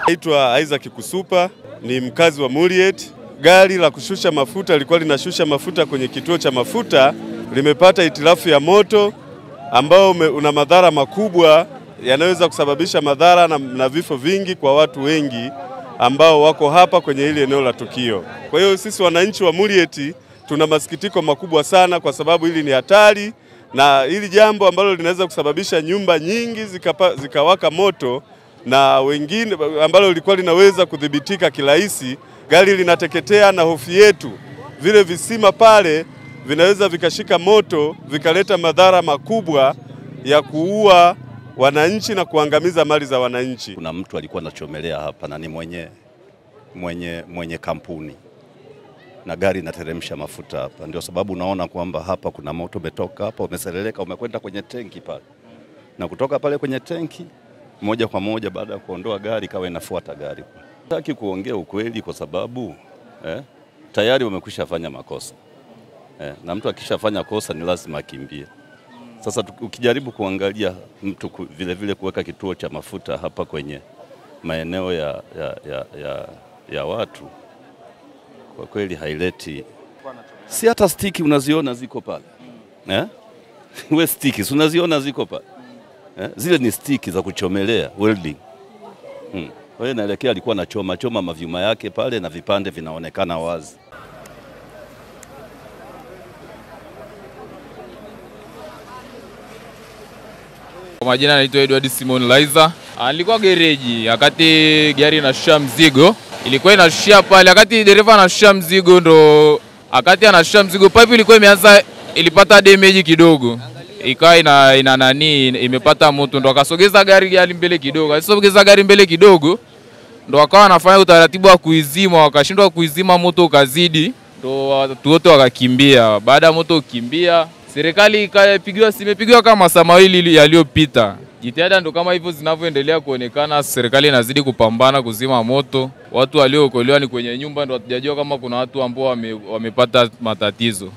Naitwa Isaac Kusupa, ni mkazi wa Muriet. Gari la kushusha mafuta lilikuwa linashusha mafuta kwenye kituo cha mafuta, limepata hitilafu ya moto ambao una madhara makubwa, yanaweza kusababisha madhara na vifo vingi kwa watu wengi ambao wako hapa kwenye hili eneo la tukio. Kwa hiyo sisi wananchi wa Muriet tuna masikitiko makubwa sana, kwa sababu hili ni hatari, na hili jambo ambalo linaweza kusababisha nyumba nyingi zikawaka moto, na wengine ambalo lilikuwa linaweza kudhibitika kirahisi, gari linateketea, na hofu yetu vile visima pale vinaweza vikashika moto vikaleta madhara makubwa ya kuua wananchi na kuangamiza mali za wananchi. Kuna mtu alikuwa anachomelea hapa na ni mwenye kampuni, na gari inateremsha mafuta hapa. Ndio sababu unaona kwamba hapa kuna moto umetoka hapa, umeseleleka, umekwenda kwenye tenki pale, na kutoka pale kwenye tenki moja kwa moja baada ya kuondoa gari kawa inafuata gari. Nataka kuongea ukweli kwa sababu tayari wamekwisha fanya makosa. Na mtu akishafanya kosa ni lazima akimbie. Sasa ukijaribu kuangalia mtu vile kuweka kituo cha mafuta hapa kwenye maeneo ya watu, kwa kweli haileti. Si hata stiki unaziona ziko pale. We stiki unaziona ziko pale. Zile ni stiki za kuchomelea, welding. Kwa hiyo naelekea alikuwa anachoma mavyuma yake pale na vipande vinaonekana wazi. Kwa majina naitwa Edward Simon Laiza. Nilikuwa gereji wakati gari inashusha mzigo. Ilikuwa inashusha pale wakati dereva anashusha mzigo, ndo wakati anashusha mzigo pipe ilikuwa ilipata damage kidogo. Ikawa imepata moto, ndo akasogeza gari mbele kidogo. Alisogeza gari mbele kidogo, ndo akawa anafanya utaratibu wa kuizima, wakashindwa kuizima, moto ukazidi, ndo watu wote wakakimbia. Baada ya moto kukimbia, serikali imepigwa kama masaa mawili yaliyopita. Jitihada ndo kama hivyo zinavyoendelea kuonekana, serikali inazidi kupambana kuzima moto. Watu waliookolewa ni kwenye nyumba, ndo hatujajua kama kuna watu ambao wamepata matatizo.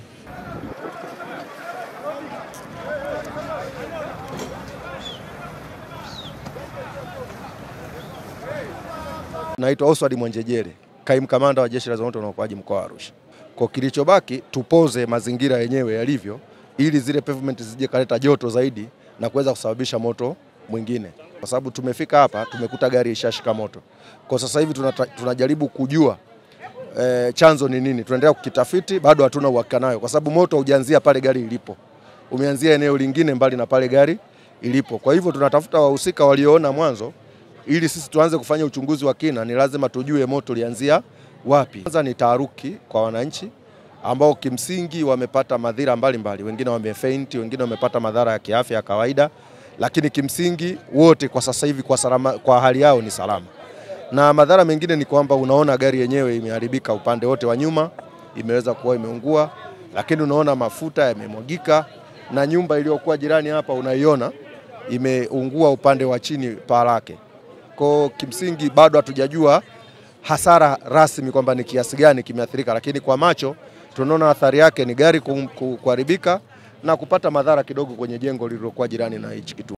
Naitwa Oswald Mwenjejere, kaimu kamanda wa Jeshi la Zimamoto na Uokoaji mkoa wa Arusha. Kwa kilichobaki tupoze mazingira yenyewe yalivyo, ili zile pavement zije kaleta joto zaidi na kuweza kusababisha moto mwingine. Kwa sababu tumefika hapa tumekuta gari ishashika moto. Kwa sasa hivi tunajaribu kujua chanzo ni nini. Tunaendelea kukitafiti, bado hatuna uhakika nayo, kwa sababu moto hujaanzia pale gari ilipo. Umeanzia eneo lingine mbali na pale gari ilipo. Kwa hivyo tunatafuta wahusika walioona mwanzo, ili sisi tuanze kufanya uchunguzi wa kina. Ni lazima tujue moto ulianzia wapi. Kwanza ni taharuki kwa wananchi ambao kimsingi wamepata madhara mbalimbali. Wengine wamefaint, wengine wamepata madhara ya kiafya ya kawaida, lakini kimsingi wote kwa sasa hivi kwa hali yao ni salama. Na madhara mengine ni kwamba unaona gari yenyewe imeharibika upande wote wa nyuma, imeweza kuwa imeungua, lakini unaona mafuta yamemwagika, na nyumba iliyokuwa jirani hapa unaiona imeungua upande wa chini paa lake. Kwa kimsingi bado hatujajua hasara rasmi kwamba ni kiasi gani kimeathirika, lakini kwa macho tunaona athari yake ni gari kuharibika na kupata madhara kidogo kwenye jengo lililokuwa jirani na hichi kituo.